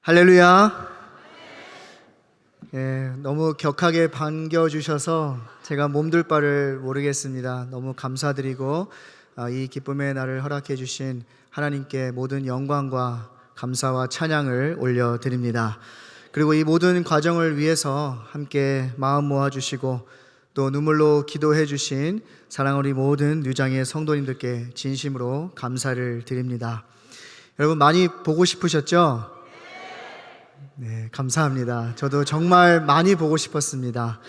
할렐루야. 너무 격하게 반겨주셔서 제가 몸둘 바를 모르겠습니다. 너무 감사드리고 이 기쁨의 날을 허락해 주신 하나님께 모든 영광과 감사와 찬양을 올려드립니다. 그리고 이 모든 과정을 위해서 함께 마음 모아주시고 또 눈물로 기도해 주신 사랑하는 우리 모든 뉴장의 성도님들께 진심으로 감사를 드립니다. 여러분 많이 보고 싶으셨죠? 네, 감사합니다. 저도 정말 많이 보고 싶었습니다.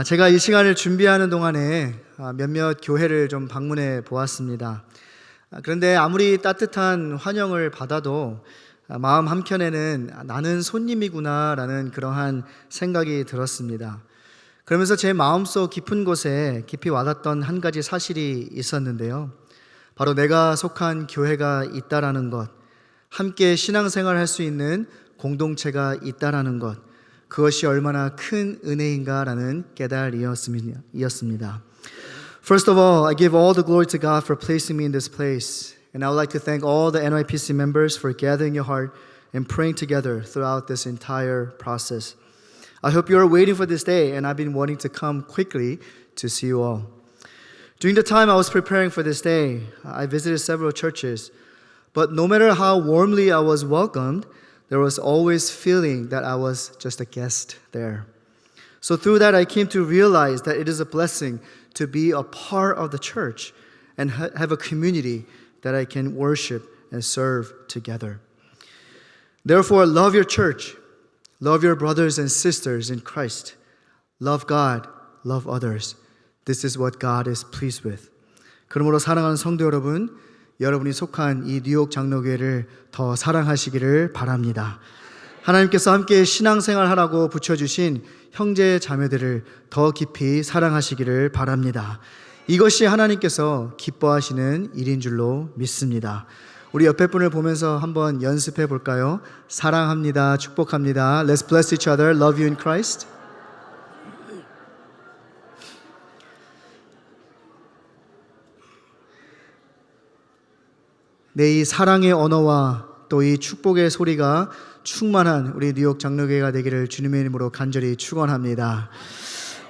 제가 이 시간을 준비하는 동안에 몇몇 교회를 좀 방문해 보았습니다. 그런데 아무리 따뜻한 환영을 받아도 마음 한켠에는 나는 손님이구나 라는 그러한 생각이 들었습니다. 그러면서 제 마음속 깊은 곳에 깊이 와닿던 한 가지 사실이 있었는데요. 바로 내가 속한 교회가 있다라는 것, 함께 신앙생활을 할 수 있는 공동체가 있다라는 것, 그것이 얼마나 큰 은혜인가라는 깨달음이었습니다. First of all, I give all the glory to God for placing me in this place. And I would like to thank all the NYPC members for gathering your heart and praying together throughout this entire process. I hope you are waiting for this day, and I've been wanting to come quickly to see you all. During the time I was preparing for this day, I visited several churches, but no matter how warmly I was welcomed, there was always feeling that I was just a guest there. So through that, I came to realize that it is a blessing to be a part of the church and have a community that I can worship and serve together. Therefore, love your church, love your brothers and sisters in Christ, love God, love others. This is what God is pleased with. 그러므로 사랑하는 성도 여러분, 여러분이 속한 이 뉴욕 장로교회를 더 사랑하시기를 바랍니다. 하나님께서 함께 신앙생활하라고 붙여주신 형제 자매들을 더 깊이 사랑하시기를 바랍니다. 이것이 하나님께서 기뻐하시는 일인 줄로 믿습니다. 우리 옆에 분을 보면서 한번 연습해 볼까요? 사랑합니다. 축복합니다. Let's bless each other. Love you in Christ. 네, 이 사랑의 언어와 또 이 축복의 소리가 충만한 우리 뉴욕 장로교회가 되기를 주님의 이름으로 간절히 축원합니다.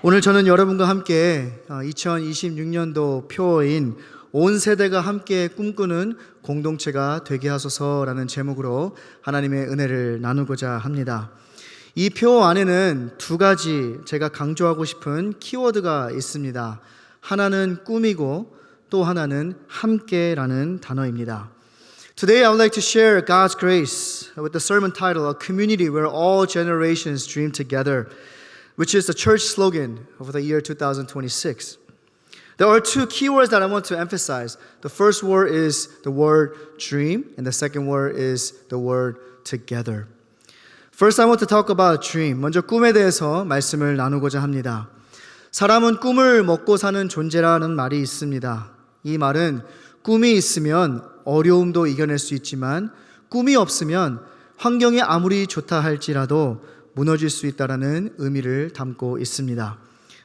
오늘 저는 여러분과 함께 2026년도 표어인 온 세대가 함께 꿈꾸는 공동체가 되게 하소서라는 제목으로 하나님의 은혜를 나누고자 합니다. 이 표 안에는 두 가지 제가 강조하고 싶은 키워드가 있습니다. 하나는 꿈이고 또 하나는 함께라는 단어입니다. Today I would like to share God's grace with the sermon title, A Community Where All Generations Dream Together, which is the church slogan of the year 2026. There are two keywords that I want to emphasize. The first word is the word dream, and the second word is the word together. First I want to talk about dream. 먼저 꿈에 대해서 말씀을 나누고자 합니다. 사람은 꿈을 먹고 사는 존재라는 말이 있습니다. 이 말은 꿈이 있으면 어려움도 이겨낼 수 있지만 꿈이 없으면 환경이 아무리 좋다 할지라도 무너질 수 있다는 의미를 담고 있습니다.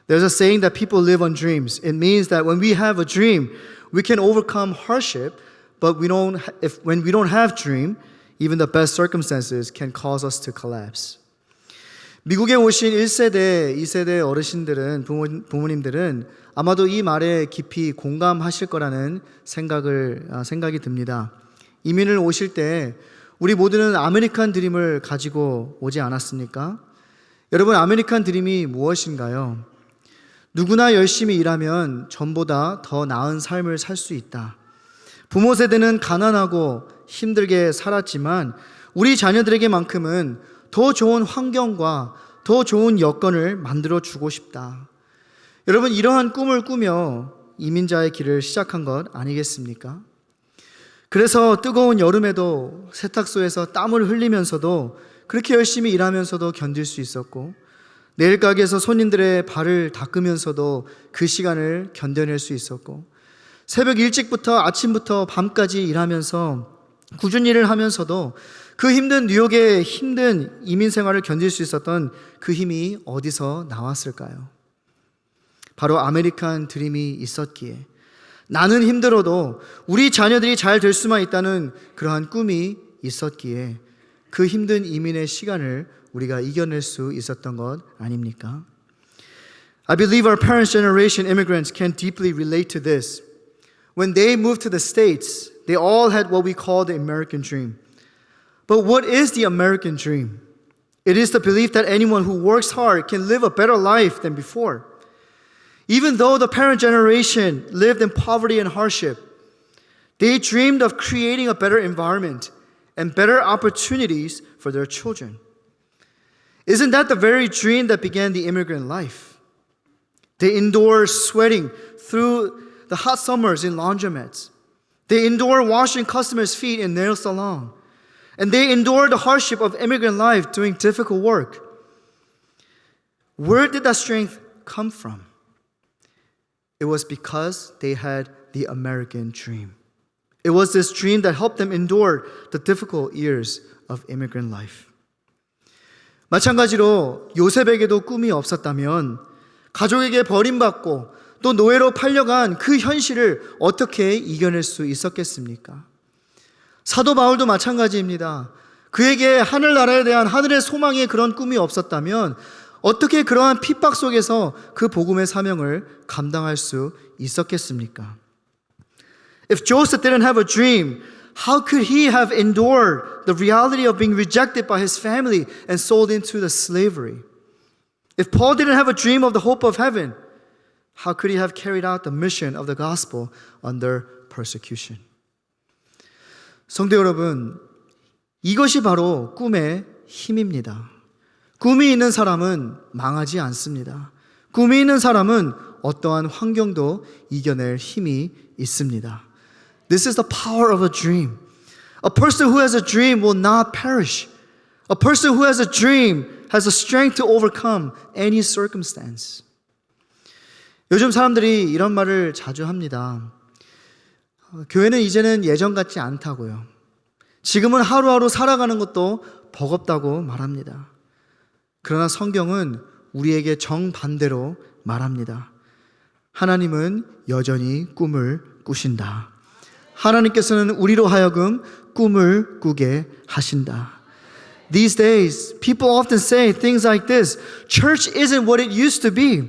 There's a saying that people live on dreams. It means that when we have a dream, we can overcome hardship, but when we don't have dream, even the best circumstances can cause us to collapse. 미국에 오신 1세대, 2세대 어르신들은, 부모님들은 아마도 이 말에 깊이 공감하실 거라는 생각이 듭니다. 이민을 오실 때 우리 모두는 아메리칸 드림을 가지고 오지 않았습니까? 여러분, 아메리칸 드림이 무엇인가요? 누구나 열심히 일하면 전보다 더 나은 삶을 살 수 있다. 부모 세대는 가난하고 힘들게 살았지만 우리 자녀들에게만큼은 더 좋은 환경과 더 좋은 여건을 만들어 주고 싶다. 여러분, 이러한 꿈을 꾸며 이민자의 길을 시작한 것 아니겠습니까? 그래서 뜨거운 여름에도 세탁소에서 땀을 흘리면서도 그렇게 열심히 일하면서도 견딜 수 있었고, 내일 가게에서 손님들의 발을 닦으면서도 그 시간을 견뎌낼 수 있었고, 새벽 일찍부터 아침부터 밤까지 일하면서 꾸준히 일을 하면서도 그 힘든 뉴욕의 힘든 이민 생활을 견딜 수 있었던 그 힘이 어디서 나왔을까요? 바로 아메리칸 드림이 있었기에, 나는 힘들어도 우리 자녀들이 잘 될 수만 있다는 그러한 꿈이 있었기에 그 힘든 이민의 시간을 우리가 이겨낼 수 있었던 것 아닙니까? I believe our parents' generation immigrants can deeply relate to this. When they moved to the States, they all had what we call the American dream. But what is the American dream? It is the belief that anyone who works hard can live a better life than before. Even though the parent generation lived in poverty and hardship, they dreamed of creating a better environment and better opportunities for their children. Isn't that the very dream that began the immigrant life? They endure sweating through the hot summers in laundromats. They endure washing customers' feet in nail salon. And they endure the hardship of immigrant life doing difficult work. Where did that strength come from? It was because they had the American dream. It was this dream that helped them endure the difficult years of immigrant life. 마찬가지로 요셉에게도 꿈이 없었다면 가족에게 버림받고 또 노예로 팔려간 그 현실을 어떻게 이겨낼 수 있었겠습니까? 사도 바울도 마찬가지입니다. 그에게 하늘나라에 대한 하늘의 소망의 그런 꿈이 없었다면 어떻게 그러한 핍박 속에서 그 복음의 사명을 감당할 수 있었겠습니까? If Joseph didn't have a dream, how could he have endured the reality of being rejected by his family and sold into the slavery? If Paul didn't have a dream of the hope of heaven, how could he have carried out the mission of the gospel under persecution? 성도 여러분, 이것이 바로 꿈의 힘입니다. 꿈이 있는 사람은 망하지 않습니다. 꿈이 있는 사람은 어떠한 환경도 이겨낼 힘이 있습니다. This is the power of a dream. A person who has a dream will not perish. A person who has a dream has the strength to overcome any circumstance. 요즘 사람들이 이런 말을 자주 합니다. 교회는 이제는 예전 같지 않다고요. 지금은 하루하루 살아가는 것도 버겁다고 말합니다. 그러나 성경은 우리에게 정반대로 말합니다. 하나님은 여전히 꿈을 꾸신다. 하나님께서는 우리로 하여금 꿈을 꾸게 하신다. These days, people often say things like this. Church isn't what it used to be.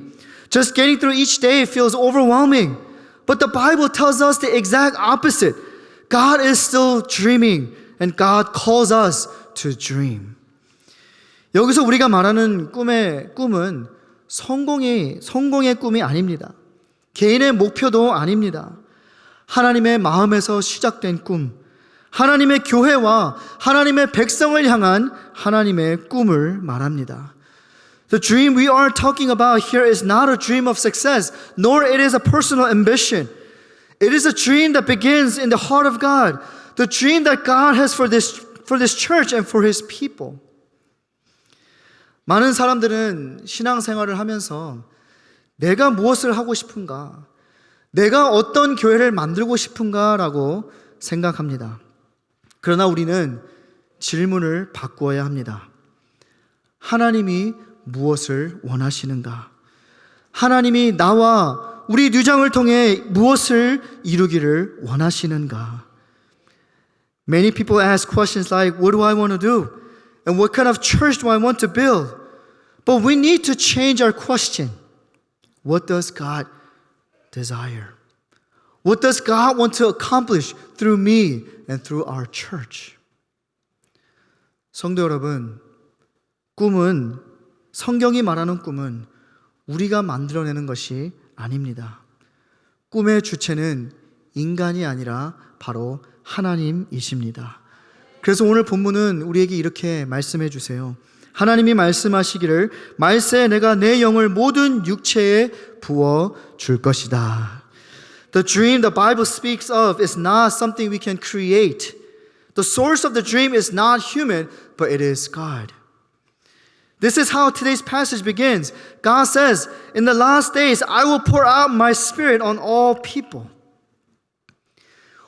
Just getting through each day feels overwhelming. But the Bible tells us the exact opposite. God is still dreaming, and God calls us to dream. 여기서 우리가 말하는 꿈은 성공의 꿈이 아닙니다. 개인의 목표도 아닙니다. 하나님의 마음에서 시작된 꿈, 하나님의 교회와 하나님의 백성을 향한 하나님의 꿈을 말합니다. The dream we are talking about here is not a dream of success, nor it is a personal ambition. It is a dream that begins in the heart of God, the dream that God has for this church and for His people. 많은 사람들은 신앙생활을 하면서 내가 무엇을 하고 싶은가, 내가 어떤 교회를 만들고 싶은가라고 생각합니다. 그러나 우리는 질문을 바꾸어야 합니다. 하나님이 무엇을 원하시는가? 하나님이 나와 우리 뉴장을 통해 무엇을 이루기를 원하시는가? Many people ask questions like, what do I want to do? And what kind of church do I want to build? But we need to change our question. What does God desire? What does God want to accomplish through me and through our church? 성도 여러분, 성경이 말하는 꿈은 우리가 만들어내는 것이 아닙니다. 꿈의 주체는 인간이 아니라 바로 하나님이십니다. 그래서 오늘 본문은 우리에게 이렇게 말씀해 주세요. 하나님이 말씀하시기를 말세에 내가 내 영을 모든 육체에 부어 줄 것이다. The dream the Bible speaks of is not something we can create. The source of the dream is not human, but it is God. This is how today's passage begins. God says, in the last days, I will pour out my spirit on all people.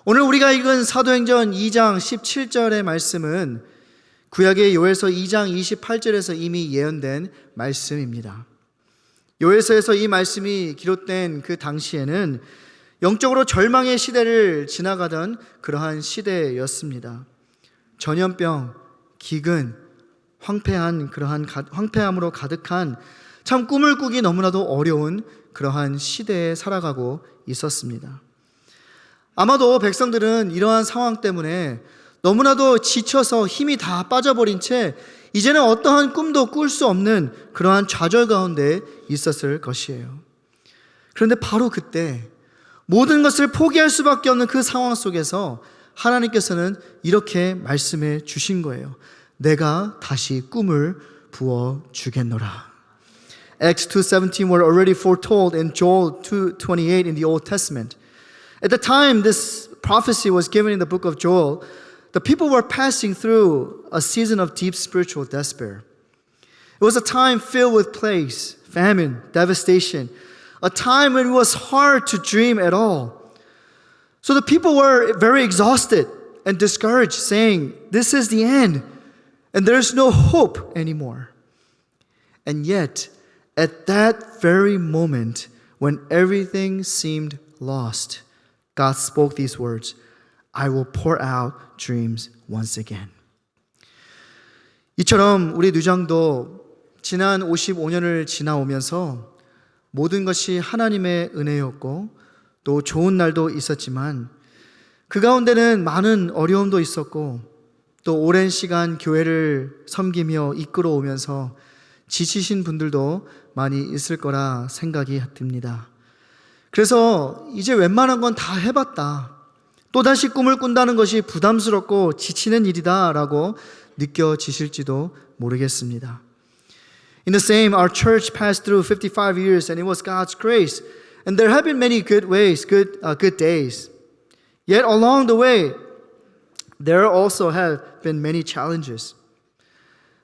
오늘 우리가 읽은 사도행전 2장 17절의 말씀은 구약의 요엘서 2장 28절에서 이미 예언된 말씀입니다. 요엘서에서 이 말씀이 기록된 그 당시에는 영적으로 절망의 시대를 지나가던 그러한 시대였습니다. 전염병, 기근, 황폐함으로 가득한 참 꿈을 꾸기 너무나도 어려운 그러한 시대에 살아가고 있었습니다. 아마도 백성들은 이러한 상황 때문에 너무나도 지쳐서 힘이 다 빠져버린 채 이제는 어떠한 꿈도 꿀 수 없는 그러한 좌절 가운데 있었을 것이에요. 그런데 바로 그때 모든 것을 포기할 수밖에 없는 그 상황 속에서 하나님께서는 이렇게 말씀해 주신 거예요. 내가 다시 꿈을 부어주겠노라. Acts 2:17 were already foretold in Joel 2:28 in the Old Testament. At the time this prophecy was given in the book of Joel, the people were passing through a season of deep spiritual despair. It was a time filled with plagues, famine, devastation, a time when it was hard to dream at all. So the people were very exhausted and discouraged, saying, "This is the end, and there's no hope anymore." And yet, at that very moment, when everything seemed lost, God spoke these words, "I will pour out dreams once again." 이처럼 우리 누장도 지난 55년을 지나오면서 모든 것이 하나님의 은혜였고 또 좋은 날도 있었지만 그 가운데는 많은 어려움도 있었고 또 오랜 시간 교회를 섬기며 이끌어 오면서 지치신 분들도 많이 있을 거라 생각이 듭니다. 그래서 이제 웬만한 건 다 해봤다. 또다시 꿈을 꾼다는 것이 부담스럽고 지치는 일이다 라고 느껴지실지도 모르겠습니다. In the same, our church passed through 55 years and it was God's grace. And there have been many good ways, good days. Yet along the way, there also have been many challenges.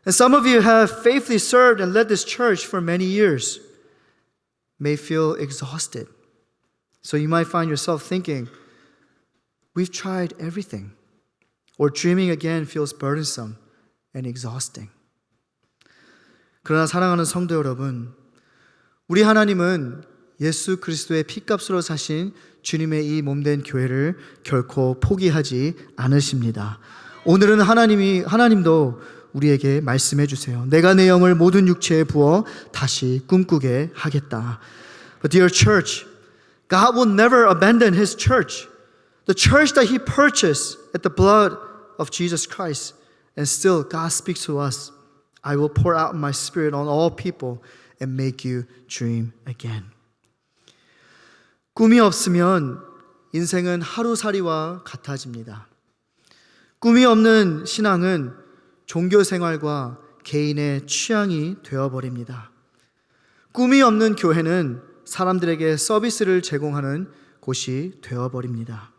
And some of you have faithfully served and led this church for many years, may feel exhausted. So you might find yourself thinking, we've tried everything. Or dreaming again feels burdensome and exhausting. 그러나 사랑하는 성도 여러분, 우리 하나님은 예수 그리스도의 피값으로 사신 주님의 이 몸된 교회를 결코 포기하지 않으십니다. 오늘은 하나님도 우리에게 말씀해 주세요. 내가 내 영을 모든 육체에 부어 다시 꿈꾸게 하겠다. But dear church, God will never abandon His church. The church that He purchased at the blood of Jesus Christ. And still God speaks to us. I will pour out my spirit on all people and make you dream again. 꿈이 없으면 인생은 하루살이와 같아집니다. 꿈이 없는 신앙은 종교 생활과 개인의 취향이 되어버립니다. 꿈이 없는 교회는 사람들에게 서비스를 제공하는 곳이 되어버립니다.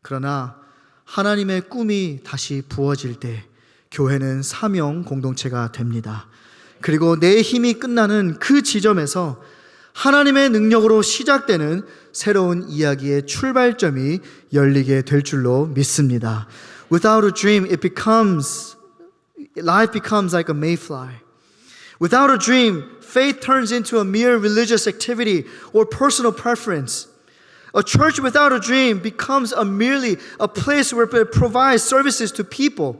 그러나 하나님의 꿈이 다시 부어질 때 교회는 사명 공동체가 됩니다. 그리고 내 힘이 끝나는 그 지점에서 하나님의 능력으로 시작되는 새로운 이야기의 출발점이 열리게 될 줄로 믿습니다. Without a dream, life becomes like a mayfly. Without a dream, faith turns into a mere religious activity or personal preference. A church without a dream becomes merely a place where it provides services to people.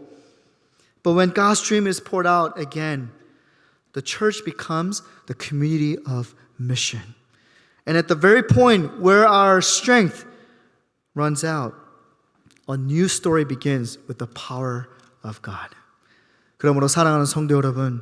But when God's dream is poured out again, the church becomes the community of mission. And at the very point where our strength runs out, a new story begins with the power of God. 그러므로 사랑하는 성도 여러분,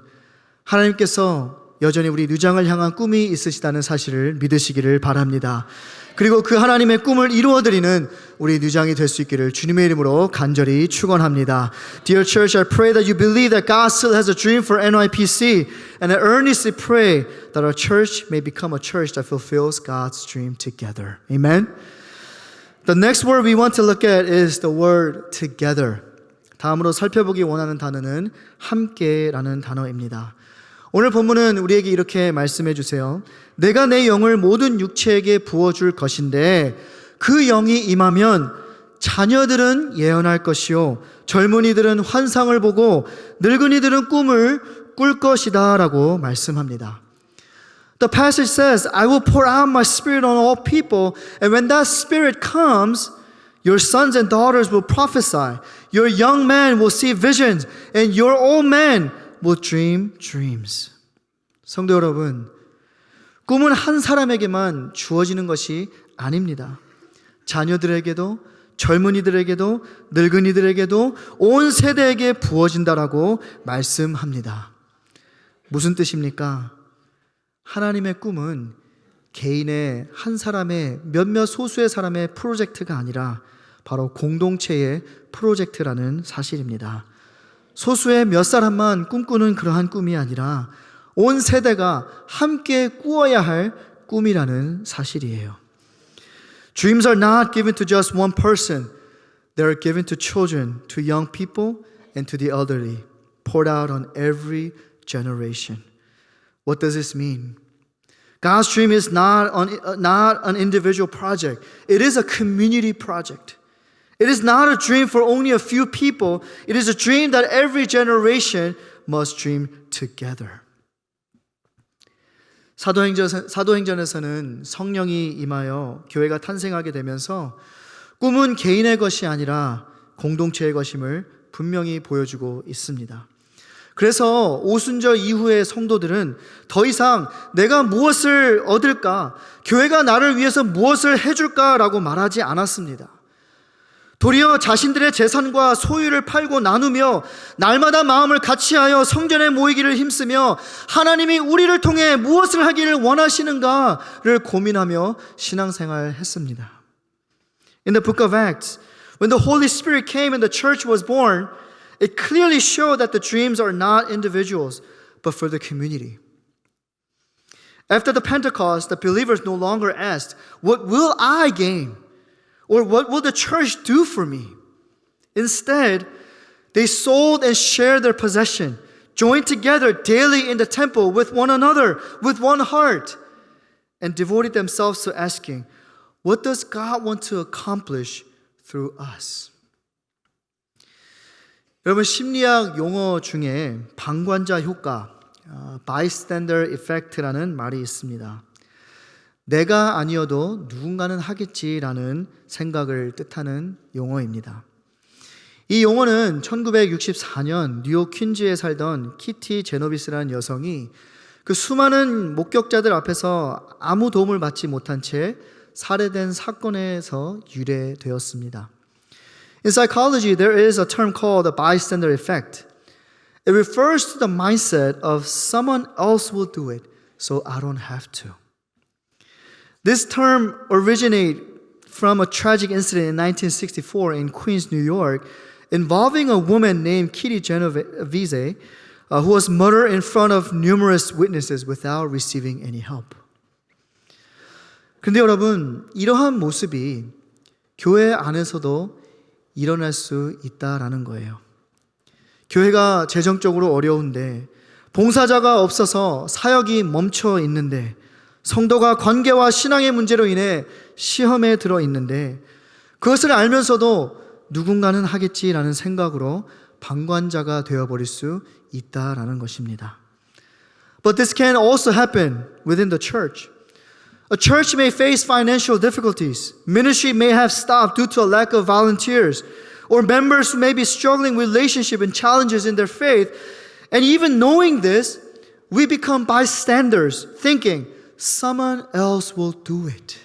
하나님께서 여전히 우리 누장을 향한 꿈이 있으시다는 사실을 믿으시기를 바랍니다. 그리고 그 하나님의 꿈을 이루어드리는 우리 누장이 될 수 있기를 주님의 이름으로 간절히 축원합니다. Dear church, I pray that you believe that God still has a dream for NYPC, and I earnestly pray that our church may become a church that fulfills God's dream together. Amen. The next word we want to look at is the word together. 다음으로 살펴보기 원하는 단어는 함께라는 단어입니다. 오늘 본문은 우리에게 이렇게 말씀해 주세요. 내가 내 영을 모든 육체에게 부어줄 것인데 그 영이 임하면 자녀들은 예언할 것이요 젊은이들은 환상을 보고 늙은이들은 꿈을 꿀 것이다 라고 말씀합니다. The passage says, I will pour out my spirit on all people, and when that spirit comes, your sons and daughters will prophesy. Your young men will see visions, and your old men will dream dreams. 성도 여러분, 꿈은 한 사람에게만 주어지는 것이 아닙니다. 자녀들에게도, 젊은이들에게도, 늙은이들에게도 온 세대에게 부어진다라고 말씀합니다. 무슨 뜻입니까? 하나님의 꿈은 개인의 한 사람의 몇몇 소수의 사람의 프로젝트가 아니라 바로 공동체의 프로젝트라는 사실입니다. 소수의 몇 사람만 꿈꾸는 그러한 꿈이 아니라 온 세대가 함께 꾸어야 할 꿈이라는 사실이에요. Dreams are not given to just one person. They are given to children, to young people, and to the elderly, poured out on every generation. What does this mean? God's dream is not an individual project. It is a community project. It is not a dream for only a few people. It is a dream that every generation must dream together. 사도행전에서는 성령이 임하여 교회가 탄생하게 되면서 꿈은 개인의 것이 아니라 공동체의 것임을 분명히 보여주고 있습니다. 그래서 오순절 이후의 성도들은 더 이상 내가 무엇을 얻을까, 교회가 나를 위해서 무엇을 해줄까라고 말하지 않았습니다. 도리어 자신들의 재산과 소유를 팔고 나누며 날마다 마음을 같이하여 성전에 모이기를 힘쓰며 하나님이 우리를 통해 무엇을 하기를 원하시는가를 고민하며 신앙생활을 했습니다. In the book of Acts, when the Holy Spirit came and the church was born, it clearly showed that the dreams are not individuals, but for the community. After the Pentecost, the believers no longer asked, "What will I gain?" or "What will the church do for me?" Instead, they sold and shared their possession, joined together daily in the temple with one another, with one heart, and devoted themselves to asking, "What does God want to accomplish through us?" 여러분, 심리학 용어 중에 방관자 효과, bystander effect라는 말이 있습니다. 내가 아니어도 누군가는 하겠지라는 생각을 뜻하는 용어입니다. 이 용어는 1964년 뉴욕 퀸즈에 살던 키티 제노비스라는 여성이 그 수많은 목격자들 앞에서 아무 도움을 받지 못한 채 살해된 사건에서 유래되었습니다. In psychology, there is a term called the bystander effect. It refers to the mindset of someone else will do it, so I don't have to. This term originated from a tragic incident in 1964 in Queens, New York, involving a woman named Kitty Genovese, who was murdered in front of numerous witnesses without receiving any help. 그런데 여러분, 이러한 모습이 교회 안에서도 일어날 수 있다라는 거예요. 교회가 재정적으로 어려운데, 봉사자가 없어서 사역이 멈춰 있는데, 성도가 관계와 신앙의 문제로 인해 시험에 들어 있는데, 그것을 알면서도 누군가는 하겠지라는 생각으로 방관자가 되어버릴 수 있다라는 것입니다. But this can also happen within the church. A church may face financial difficulties. Ministry may have stopped due to a lack of volunteers, or members may be struggling with relationship and challenges in their faith. And even knowing this, we become bystanders, thinking someone else will do it.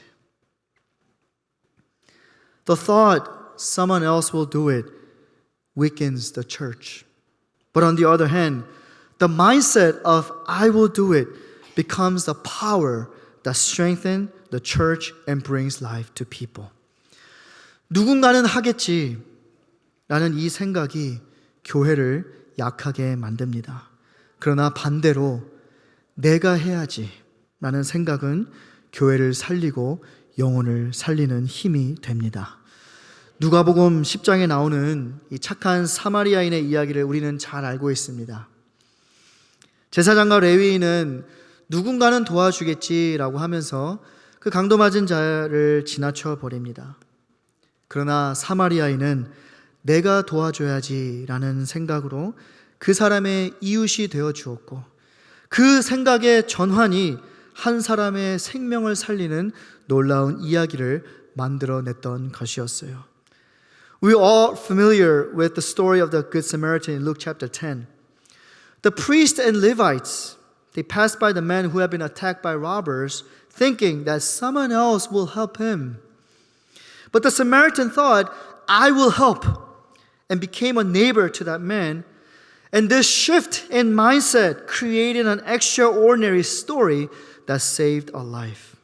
The thought someone else will do it weakens the church. But on the other hand, the mindset of I will do it becomes the power that strengthens the church and brings life to people. 누군가는 하겠지 라는 이 생각이 교회를 약하게 만듭니다. 그러나 반대로 내가 해야지 라는 생각은 교회를 살리고 영혼을 살리는 힘이 됩니다. 누가복음 10장에 나오는 이 착한 사마리아인의 이야기를 우리는 잘 알고 있습니다. 제사장과 레위인은 누군가는 도와주겠지라고 하면서 그 강도 맞은 자를 지나쳐 버립니다. 그러나 사마리아인은 내가 도와줘야지라는 생각으로 그 사람의 이웃이 되어 주었고, 그 생각의 전환이 한 사람의 생명을 살리는 놀라운 이야기를 만들어냈던 것이었어요. We're all familiar with the story of the Good Samaritan in Luke chapter 10. The priests and Levites, they passed by the man who had been attacked by robbers, thinking that someone else will help him. But the Samaritan thought, I will help, and became a neighbor to that man. And this shift in mindset created an extraordinary story that saved a life.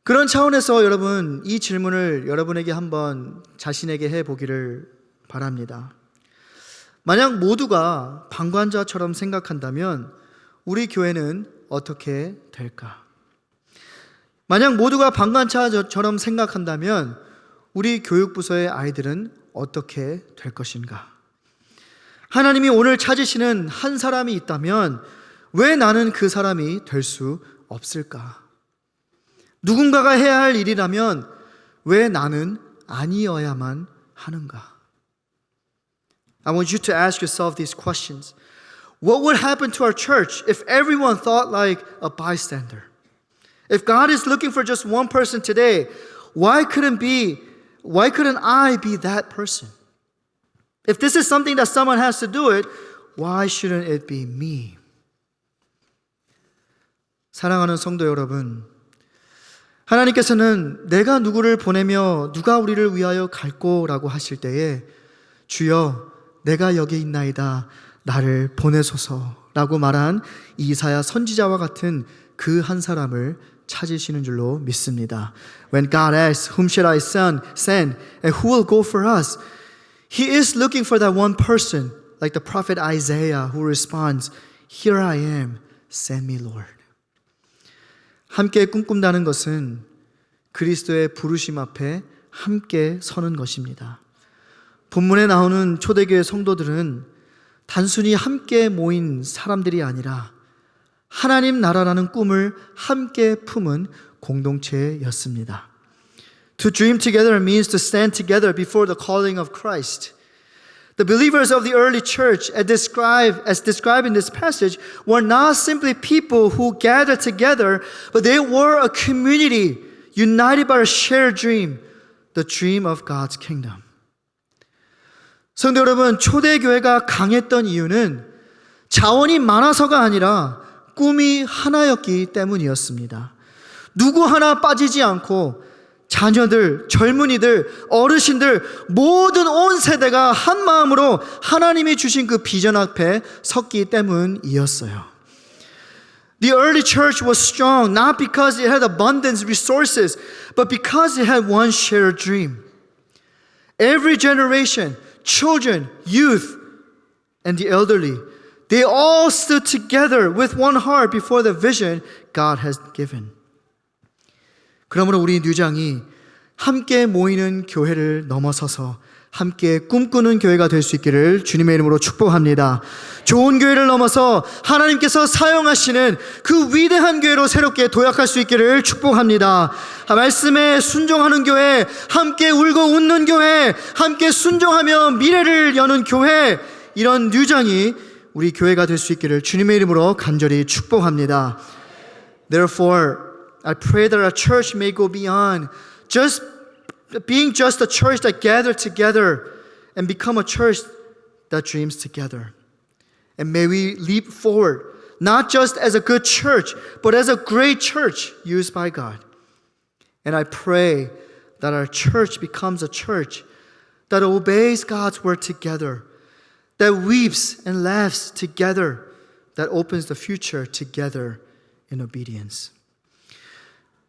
그런 차원에서 여러분, 이 질문을 여러분에게 한번 자신에게 해보기를 바랍니다. 만약 모두가 방관자처럼 생각한다면 우리 교회는 어떻게 될까? 만약 모두가 방관자처럼 생각한다면 우리 교육부서의 아이들은 어떻게 될 것인가? 하나님이 오늘 찾으시는 한 사람이 있다면 왜 나는 그 사람이 될 수 없을까? 누군가가 해야 할 일이라면 왜 나는 아니어야만 하는가? I want you to ask yourself these questions. What would happen to our church if everyone thought like a bystander? If God is looking for just one person today, why couldn't I be that person? If this is something that someone has to do it, why shouldn't it be me? 사랑하는 성도 여러분, 하나님께서는 내가 누구를 보내며 누가 우리를 위하여 갈꼬라고 하실 때에 주여 내가 여기 있나이다 나를 보내소서라고 말한 이사야 선지자와 같은 그 한 사람을 찾으시는 줄로 믿습니다. When God asks, whom should I send and who will go for us? He is looking for that one person, like the prophet Isaiah, who responds, Here I am, send me, Lord. 함께 꿈꾼다는 것은 그리스도의 부르심 앞에 함께 서는 것입니다. 본문에 나오는 초대교회 성도들은 단순히 함께 모인 사람들이 아니라 하나님 나라라는 꿈을 함께 품은 공동체였습니다. To dream together means to stand together before the calling of Christ. The believers of the early church, as described in this passage, were not simply people who gathered together, but they were a community united by a shared dream, the dream of God's kingdom. 성도 여러분, 초대교회가 강했던 이유는 자원이 많아서가 아니라 꿈이 하나였기 때문이었습니다. 누구 하나 빠지지 않고 자녀들, 젊은이들, 어르신들 모든 온 세대가 한 마음으로 하나님이 주신 그 비전 앞에 섰기 때문이었어요. The early church was strong not because it had abundant resources, but because it had one shared dream. Every generation, children, youth, and the elderly, they all stood together with one heart before the vision God has given. 그러므로 우리 뉴장이 함께 모이는 교회를 넘어서서 함께 꿈꾸는 교회가 될 수 있기를 주님의 이름으로 축복합니다. 좋은 교회를 넘어서 하나님께서 사용하시는 그 위대한 교회로 새롭게 도약할 수 있기를 축복합니다. 말씀에 순종하는 교회, 함께 울고 웃는 교회, 함께 순종하며 미래를 여는 교회, 이런 뉴장이 우리 교회가 될 수 있기를 주님의 이름으로 간절히 축복합니다. Therefore, I pray that our church may go beyond just being just a church that gathered together and become a church that dreams together. And may we leap forward, not just as a good church, but as a great church used by God. And I pray that our church becomes a church that obeys God's word together, that weeps and laughs together, that opens the future together in obedience.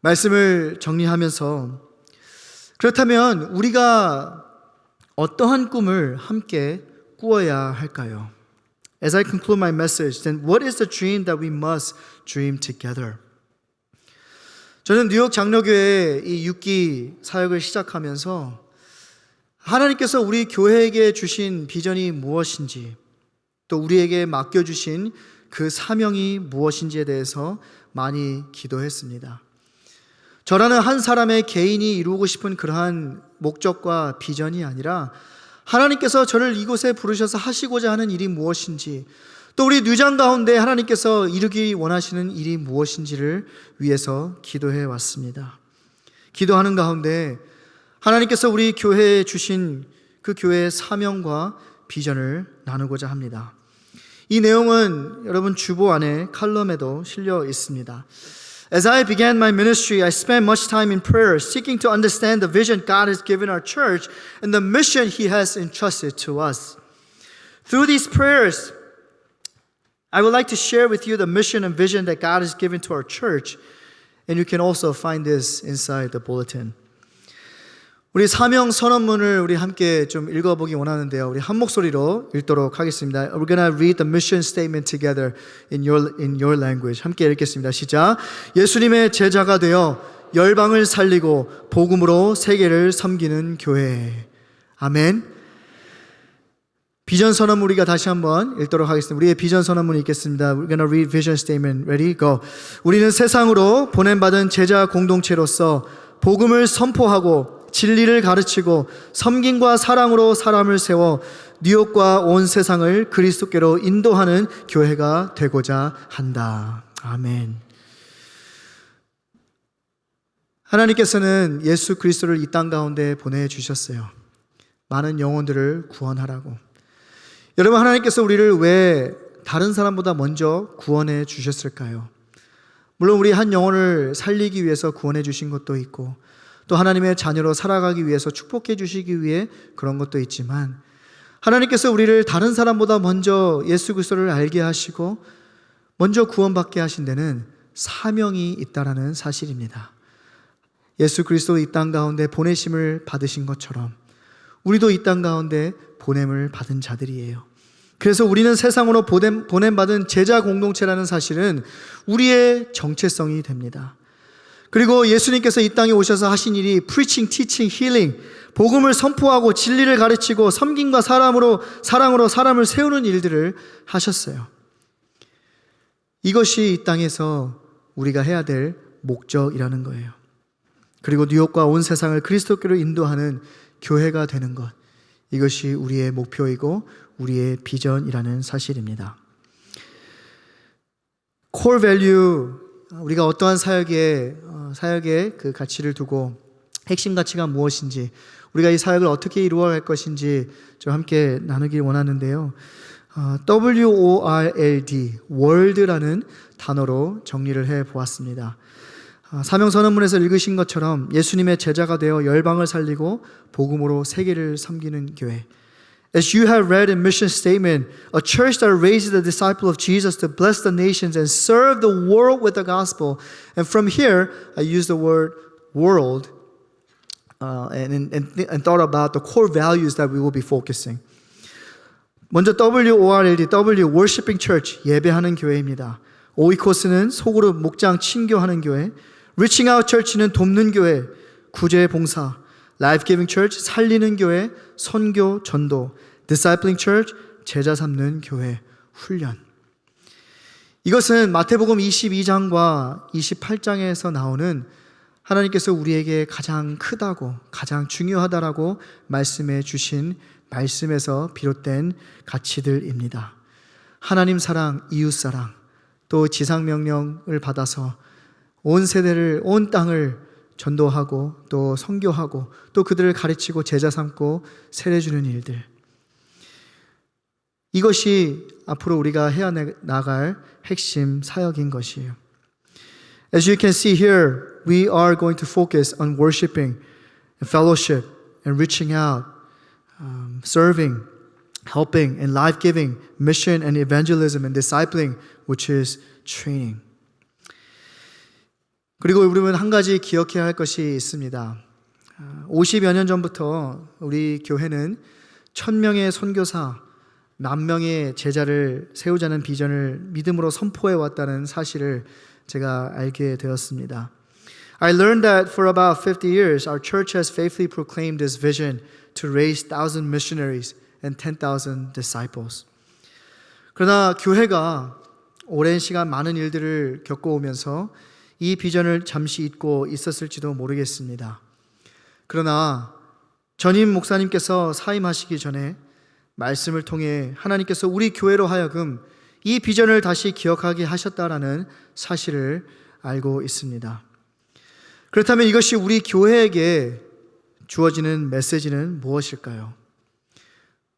말씀을 정리하면서 그렇다면 우리가 어떠한 꿈을 함께 꾸어야 할까요? As I conclude my message, then what is the dream that we must dream together? 저는 뉴욕 장로교회 이 6기 사역을 시작하면서 하나님께서 우리 교회에게 주신 비전이 무엇인지, 또 우리에게 맡겨주신 그 사명이 무엇인지에 대해서 많이 기도했습니다. 저라는 한 사람의 개인이 이루고 싶은 그러한 목적과 비전이 아니라 하나님께서 저를 이곳에 부르셔서 하시고자 하는 일이 무엇인지, 또 우리 뉴장 가운데 하나님께서 이루기 원하시는 일이 무엇인지를 위해서 기도해 왔습니다. 기도하는 가운데 하나님께서 우리 교회에 주신 그 교회의 사명과 비전을 나누고자 합니다. 이 내용은 여러분 주보 안에 칼럼에도 실려 있습니다. As I began my ministry, I spent much time in prayer, seeking to understand the vision God has given our church and the mission He has entrusted to us. Through these prayers, I would like to share with you the mission and vision that God has given to our church, and you can also find this inside the bulletin. 우리 사명 선언문을 우리 함께 좀 읽어보기 원하는데요. 우리 한 목소리로 읽도록 하겠습니다. We're gonna read the mission statement together in your language. 함께 읽겠습니다. 시작. 예수님의 제자가 되어 열방을 살리고 복음으로 세계를 섬기는 교회. 아멘. 비전 선언문 우리가 다시 한번 읽도록 하겠습니다. 우리의 비전 선언문 읽겠습니다. We're gonna read vision statement. Ready? Go. 우리는 세상으로 보냄받은 제자 공동체로서 복음을 선포하고 진리를 가르치고 섬김과 사랑으로 사람을 세워 뉴욕과 온 세상을 그리스도께로 인도하는 교회가 되고자 한다. 아멘. 하나님께서는 예수 그리스도를 이 땅 가운데 보내주셨어요. 많은 영혼들을 구원하라고. 여러분, 하나님께서 우리를 왜 다른 사람보다 먼저 구원해 주셨을까요? 물론 우리 한 영혼을 살리기 위해서 구원해 주신 것도 있고, 또 하나님의 자녀로 살아가기 위해서 축복해 주시기 위해 그런 것도 있지만, 하나님께서 우리를 다른 사람보다 먼저 예수 그리스도를 알게 하시고 먼저 구원받게 하신 데는 사명이 있다라는 사실입니다. 예수 그리스도 이 땅 가운데 보내심을 받으신 것처럼 우리도 이 땅 가운데 보냄을 받은 자들이에요. 그래서 우리는 세상으로 보냄받은 제자 공동체라는 사실은 우리의 정체성이 됩니다. 그리고 예수님께서 이 땅에 오셔서 하신 일이 preaching, teaching, healing, 복음을 선포하고 진리를 가르치고 섬김과 사랑으로 사람을 세우는 일들을 하셨어요. 이것이 이 땅에서 우리가 해야 될 목적이라는 거예요. 그리고 뉴욕과 온 세상을 그리스도께로 인도하는 교회가 되는 것, 이것이 우리의 목표이고 우리의 비전이라는 사실입니다. core value, 우리가 어떠한 사역의 그 가치를 두고 핵심 가치가 무엇인지, 우리가 이 사역을 어떻게 이루어갈 것인지 좀 함께 나누길 원하는데요. WORLD, world라는 단어로 정리를 해보았습니다. 사명선언문에서 읽으신 것처럼 예수님의 제자가 되어 열방을 살리고 복음으로 세계를 섬기는 교회. As you have read in mission statement, a church that raises the disciple of Jesus to bless the nations and serve the world with the gospel. And from here, I use the word world and thought about the core values that we will be focusing. 먼저 WORLD, worshiping church, 예배하는 교회입니다. 오이코스는 소그룹 목장 친교하는 교회, Reaching Out Church는 돕는 교회, 구제 봉사, Life Giving Church, 살리는 교회, 선교 전도, Discipling Church, 제자 삼는 교회, 훈련. 이것은 마태복음 22장과 28장에서 나오는 하나님께서 우리에게 가장 크다고, 가장 중요하다라고 말씀해 주신 말씀에서 비롯된 가치들입니다. 하나님 사랑, 이웃 사랑, 또 지상명령을 받아서 온 세대를, 온 땅을 전도하고 또 선교하고 또 그들을 가르치고 제자 삼고 세례 주는 일들, 이것이 앞으로 우리가 해야 나갈 핵심 사역인 것이에요. As you can see here, we are going to focus on worshiping, fellowship, and reaching out, serving, helping, and life-giving, mission and evangelism, and discipling, which is training. 그리고 우리는 한 가지 기억해야 할 것이 있습니다. 50여 년 전부터 우리 교회는 1000명의 선교사, 10,000명의 제자를 세우자는 비전을 믿음으로 선포해 왔다는 사실을 제가 알게 되었습니다. I learned that for about 50 years, our church has faithfully proclaimed this vision to raise 1,000 missionaries and 10,000 disciples. 그러나 교회가 오랜 시간 많은 일들을 겪어오면서 이 비전을 잠시 잊고 있었을지도 모르겠습니다. 그러나 전임 목사님께서 사임하시기 전에 말씀을 통해 하나님께서 우리 교회로 하여금 이 비전을 다시 기억하게 하셨다라는 사실을 알고 있습니다. 그렇다면 이것이 우리 교회에게 주어지는 메시지는 무엇일까요?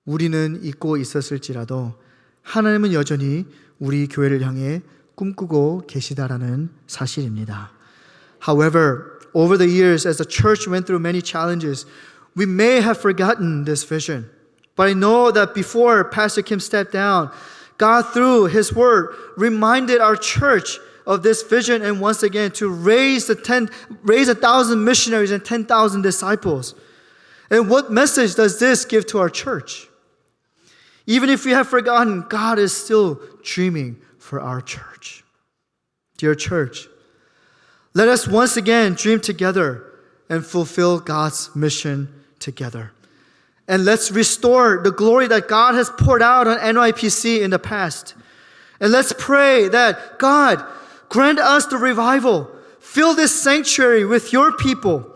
우리는 잊고 있었을지라도 하나님은 여전히 우리 교회를 향해 꿈꾸고 계시다라는 사실입니다. However, over the years as the church went through many challenges, we may have forgotten this vision. But I know that before Pastor Kim stepped down, God through His Word reminded our church of this vision and once again to raise 1,000 missionaries and 10,000 disciples. And what message does this give to our church? Even if we have forgotten, God is still dreaming for our church. Dear church, let us once again dream together and fulfill God's mission together. And let's restore the glory that God has poured out on NYPC in the past. And let's pray that God grant us the revival. Fill this sanctuary with your people.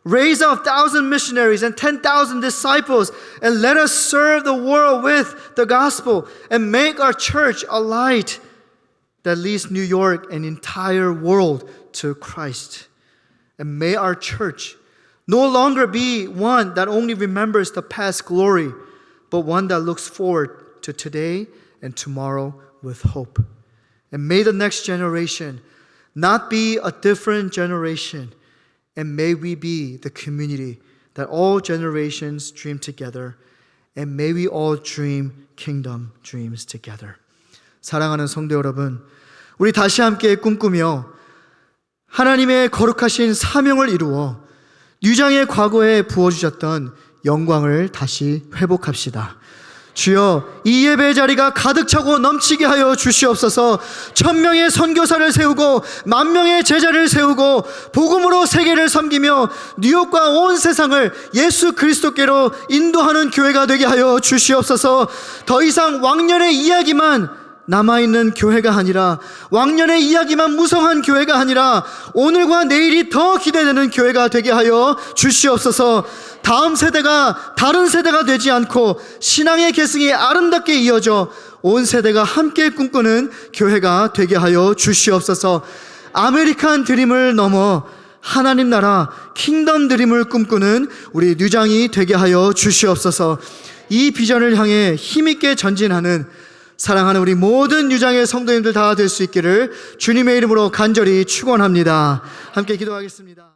Raise up 1,000 missionaries and 10,000 disciples, and let us serve the world with the gospel and make our church a light that leads New York and entire world to Christ. And may our church no longer be one that only remembers the past glory, but one that looks forward to today and tomorrow with hope. And may the next generation not be a different generation, and may we be the community that all generations dream together, and may we all dream kingdom dreams together. 사랑하는 성도 여러분, 우리 다시 함께 꿈꾸며 하나님의 거룩하신 사명을 이루어 뉴장의 과거에 부어주셨던 영광을 다시 회복합시다. 주여, 이 예배의 자리가 가득 차고 넘치게 하여 주시옵소서. 1,000명의 선교사를 세우고 10,000명의 제자를 세우고 복음으로 세계를 섬기며 뉴욕과 온 세상을 예수 그리스도께로 인도하는 교회가 되게 하여 주시옵소서. 더 이상 왕년의 이야기만 남아있는 교회가 아니라, 왕년의 이야기만 무성한 교회가 아니라 오늘과 내일이 더 기대되는 교회가 되게 하여 주시옵소서. 다음 세대가 다른 세대가 되지 않고 신앙의 계승이 아름답게 이어져 온 세대가 함께 꿈꾸는 교회가 되게 하여 주시옵소서. 아메리칸 드림을 넘어 하나님 나라 킹덤 드림을 꿈꾸는 우리 뉴장이 되게 하여 주시옵소서. 이 비전을 향해 힘있게 전진하는 사랑하는 우리 모든 뉴장의 성도님들 다 될 수 있기를 주님의 이름으로 간절히 축원합니다. 함께 기도하겠습니다.